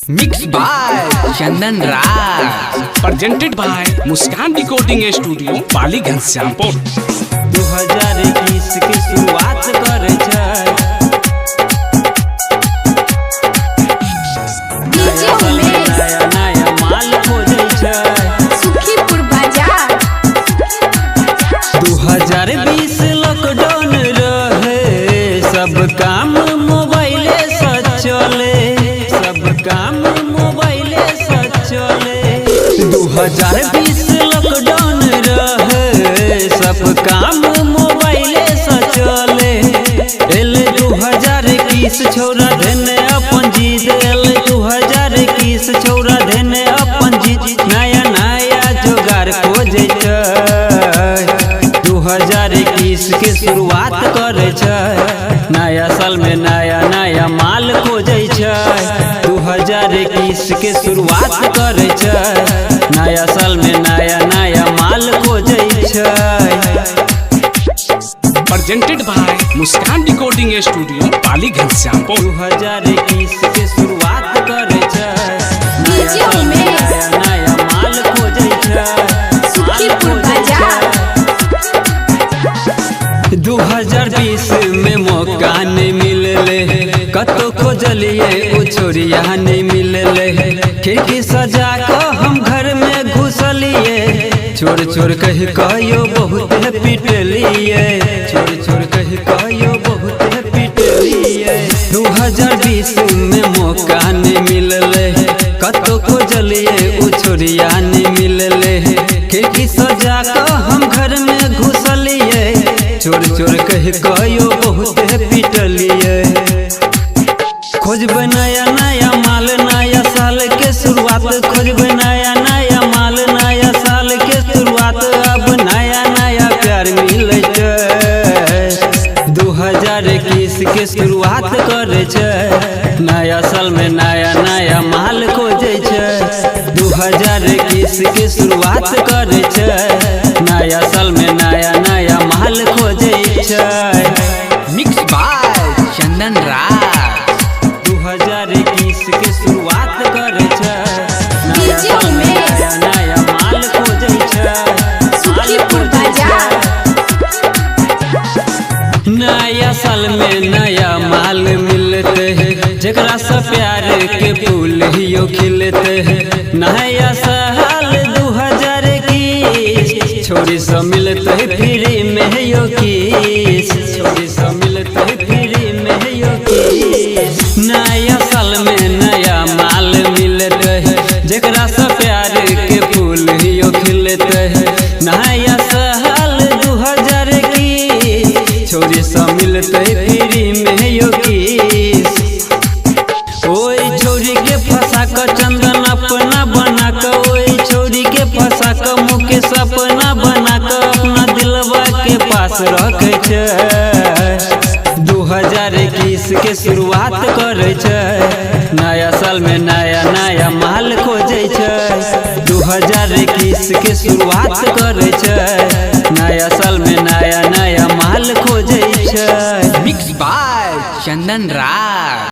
Mixed by Chandan Raj, presented by Muskan recording studio Paliganj Shyampur. 2021 की शुरुआत करे छै, नया नया माल खोजे छै, सुखीपुर बाजार। 2020 लॉकडाउन रहे, सब काम मोबाइले से चले, सब काम मोबाइले से चले। 2020 लॉकडाउन रहे, सब काम मोबाइले से चले। एल 2021 छोरा देने अपन जीत, एल 2021 छोरा देने अपन जीत, नया नया जोगार खोजे छै। 2021 के शुरुआत करे छै, नया साल में नया नया माल खोजे छै। 2021 के शुरुआत करे छै, नया साल में नया नया माल खोजे छै। presented by Muskan recording studio Paliganj Shyampur. 2021 के शुरुआत करे छै, नया साल में नया नया माल खोजे छै, सुखीपुर बाजार। 2020 में मौका नहीं मिलले, कतो खोजलिए उ छोरिया नहीं मिलले। खिड़की सजा के हम घर में घुसलिए, छोड़ छोड़ कही कहियो बहुत पिटलिए, छोड़ छोड़ कही कहियो बहुत पिटलिए। 2020 में मौका नहीं मिलले, कतो खोजलिए उ छोरिया नहीं मिलले। खिड़की सजा के हम घर में घुसलिए, छोड़ छोड़ कही कहियो बहुत पिटलिए। खोजबे नया नया माल, नया साल के शुरुआत, खोजबे नया नया माल, नया साल के शुरुआत। अब नया नया प्यार मिले छै, 2021 के शुरुआत करे छै, नया साल में नया नया माल खोजे छै। 2021 के शुरुआत करे छै, नया साल में नया नया माल खोजे छै। Mixed by Chandan Raj, 2021 के शुरुआत करे छै, नया साल में नया नया माल खोजे छै, सुखीपुर बाजार। नया साल में नया माल मिलते हैं, जकरा से प्यार के फूल हियो खिलते हैं। नया साल 2021 छोरी से मिलते फ्री में यो किस, छोरी से मिलते फ्री में यो किस। नया साल में नया माल मिलते हैं, जकरा से प्यार के फूल हियो खिलते हैं। नया साल 2021 छोरी से मिलते फ्री में यो किस। ओई छोरी के फंसा के चंदन अपना बना के, ओई छोरी के फंसा के मुकेश अपना बना के, अपना दिलवा के पास रखे छै। 2021 के शुरुआत करे छै, नया साल में नया नया माल खोजे छै। 2021 के शुरुआत करे छै, नया साल में नया नया माल खोजे छै। mixed by Chandan Raj।